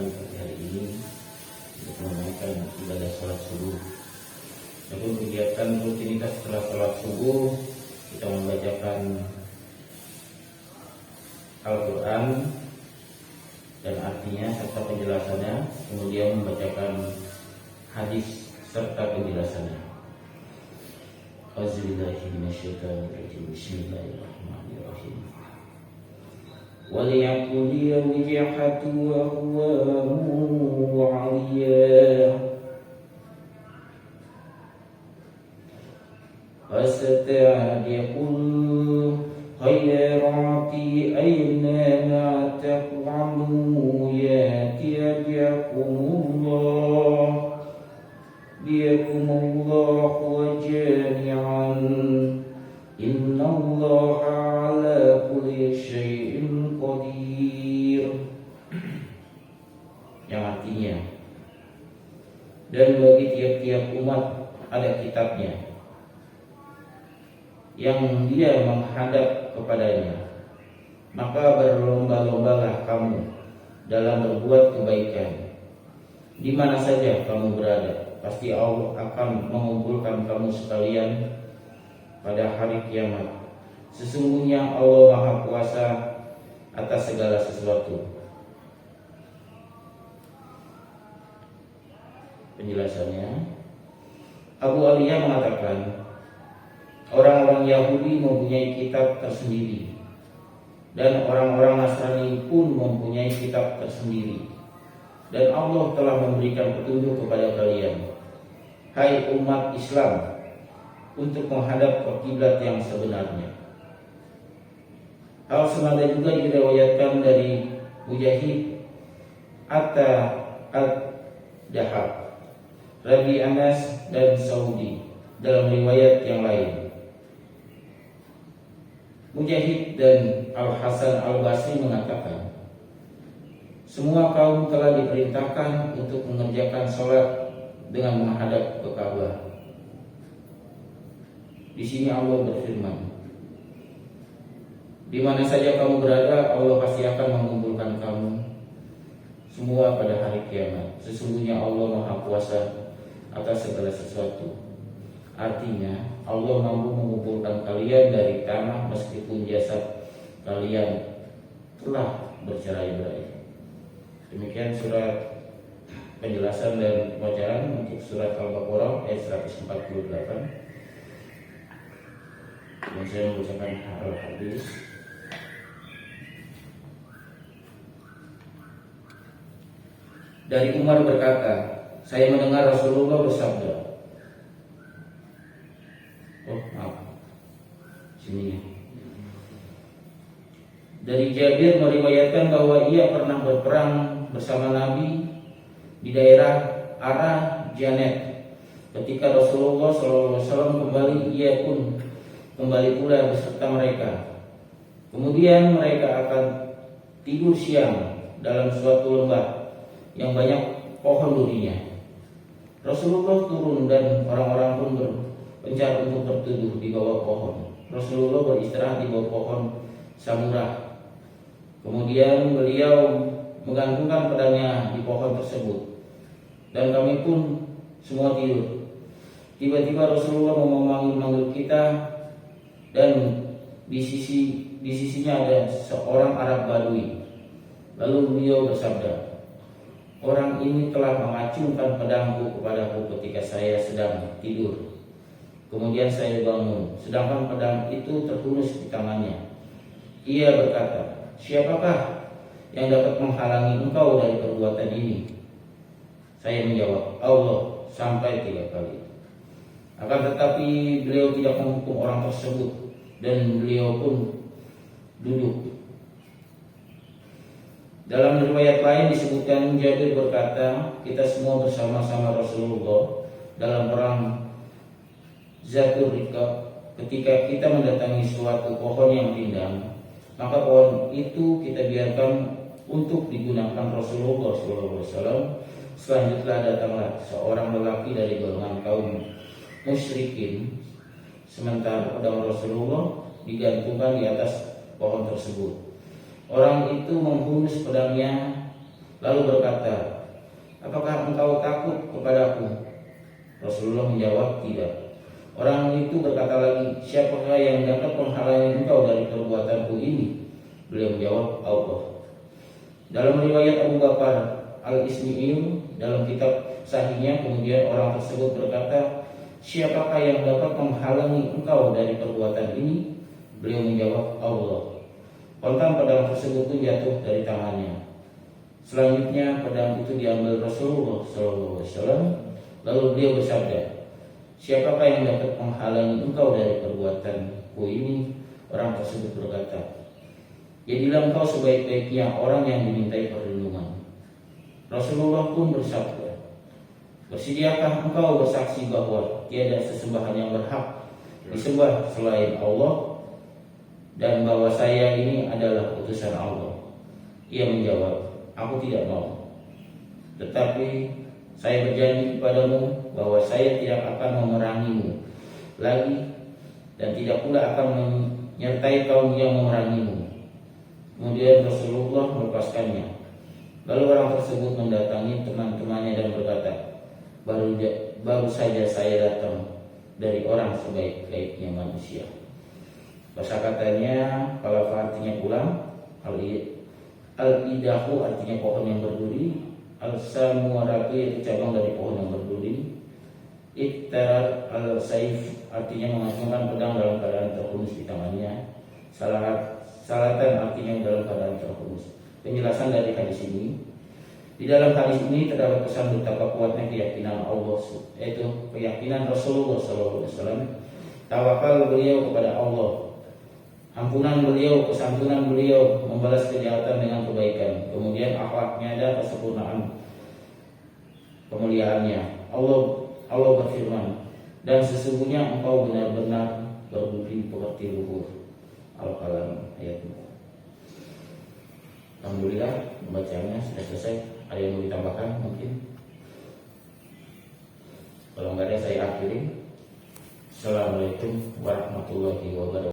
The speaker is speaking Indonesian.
pagi hari ini untuk menunaikan ibadah sholat subuh. Namun kegiatan rutinitas setelah sholat subuh kita membacakan Al-Quran dan artinya serta penjelasannya, kemudian membacakan hadis serta penjelasannya. Bismillahirrahmanirrahim. وَلِيَقُلْ وِجْهَةُ وَهُوَ عَلِيًّا فَسَتَعْرِفُ الْخَيْرَاتِ أَيْنَمَا تَفْعَلُوا يَأْتِ بِكُمُ اللَّهُ جَمِيعًا إِنَّ اللَّهَ عَلَى كُلِّ شَيْءٍ قَدِيرٌ. Yang artinya, dan bagi tiap-tiap umat ada kitabnya yang dia menghadap kepadanya, maka berlomba-lombalah kamu dalam berbuat kebaikan di mana saja kamu berada. Pasti Allah akan mengumpulkan kamu sekalian pada hari kiamat. Sesungguhnya Allah Maha Kuasa atas segala sesuatu. Penjelasannya, Abu Aliyah mengatakan, orang-orang Yahudi mempunyai kitab tersendiri dan orang-orang Nasrani pun mempunyai kitab tersendiri, dan Allah telah memberikan petunjuk kepada kalian, hai umat Islam, untuk menghadap ke kiblat yang sebenarnya. Hal senada juga diriwayatkan dari Mujahid Atta Ad-Dahab, Rabi Anas dan Saudi dalam riwayat yang lain. Mujahid dan Al-Hasan Al-Basri mengatakan, semua kaum telah diperintahkan untuk mengerjakan sholat dengan menghadap ke Ka'bah. Di sini Allah berfirman, di mana saja kamu berada, Allah pasti akan mengumpulkan kamu semua pada hari kiamat. Sesungguhnya Allah Maha Kuasa atas segala sesuatu. Artinya, Allah mampu mengumpulkan kalian dari tanah meskipun jasad kalian telah bercerai-berai. Demikian surat penjelasan dan pembacaan untuk surat Al-Baqarah ayat 148. Dan saya membacakan hadis. Dari Umar berkata, saya mendengar Rasulullah bersabda. Dari Jabir meriwayatkan bahwa ia pernah berperang bersama Nabi di daerah arah Janet. Ketika Rasulullah SAW kembali, ia pun kembali pula beserta mereka. Kemudian mereka akan tidur siang dalam suatu lembah yang banyak pohon durinya. Rasulullah turun dan orang-orang pun berpencar untuk berteduh di bawah pohon. Rasulullah beristirahat di bawah pohon samurah. Kemudian beliau menggantungkan pedangnya di pohon tersebut, dan kami pun semua tidur. Tiba-tiba Rasulullah memanggil kita, dan di sisinya ada seorang Arab Badui. Lalu beliau bersabda, orang ini telah mengacungkan pedangku kepadaku ketika saya sedang tidur. Kemudian saya bangun, sedangkan pedang itu tertulus di tangannya. Ia berkata, siapakah yang dapat menghalangi engkau dari perbuatan ini? Saya menjawab, Allah, sampai 3 kali. Akan tetapi beliau tidak menghukum orang tersebut, dan beliau pun duduk. Dalam riwayat lain disebutkan, Jabir berkata, kita semua bersama-sama Rasulullah dalam perang Zatul Riqab. Ketika kita mendatangi suatu pohon yang rindang, maka pohon itu kita biarkan untuk digunakan Rasulullah SAW. Selanjutnya datanglah seorang lelaki dari golongan kaum musyrikin, sementara pedang Rasulullah digantungkan di atas pohon tersebut. Orang itu menghunus pedangnya lalu berkata, apakah engkau takut kepadaku? Rasulullah menjawab, tidak. Orang itu berkata lagi, siapakah yang dapat menghalangi engkau dari perbuatanku ini? Beliau menjawab, Allah. Dalam riwayat Abu Bakar Al-Ismi'in dalam kitab sahihnya, kemudian orang tersebut berkata, siapakah yang dapat menghalangi engkau dari perbuatan ini? Beliau menjawab, Allah. Kontan pedang tersebut pun jatuh dari tangannya. Selanjutnya pedang itu diambil Rasulullah SAW. Lalu beliau bersabda, siapakah yang dapat menghalangi engkau dari perbuatanku ini? Orang tersebut berkata, jadilah engkau sebaik-baiknya orang yang dimintai perlindungan. Rasulullah pun bersabda, bersediakah engkau bersaksi bahwa tiada sesembahan yang berhak disembah selain Allah, dan bahwa saya ini adalah utusan Allah? Ia menjawab, aku tidak mau. Tetapi saya berjanji kepadamu bahwa saya tidak akan memerangimu lagi, dan tidak pula akan menyertai kaum yang memerangimu. Kemudian Rasulullah melepaskannya. Lalu orang tersebut mendatangi teman-temannya dan berkata, baru saja saya datang dari orang sebaik-baiknya manusia. Kosakatanya, kalau artinya pulang, al-idahu artinya pohon yang berduri, al-samuaratu yaitu cabang dari pohon yang berduri, iktarat al-saif artinya mengacungkan pedang dalam keadaan terhunus di tangannya, salatan artinya dalam keadaan terhunus. Penjelasan dari hadis ini, di dalam hadis ini terdapat pesan betapa kuatnya keyakinan Allah, yaitu keyakinan Rasulullah SAW, tawakal beliau kepada Allah, ampunan beliau, kesantunan beliau, membalas kejahatan dengan kebaikan, kemudian akhlaknya dan kesempurnaan kemuliaannya. Allah berfirman, dan sesungguhnya engkau benar-benar berbudi pekerti luhur. Al-Qalam ayat 4. Alhamdulillah, pembacanya sudah selesai. Ada yang mau ditambahkan mungkin? Kalau enggak ada saya akhiri. Assalamualaikum warahmatullahi wabarakatuh.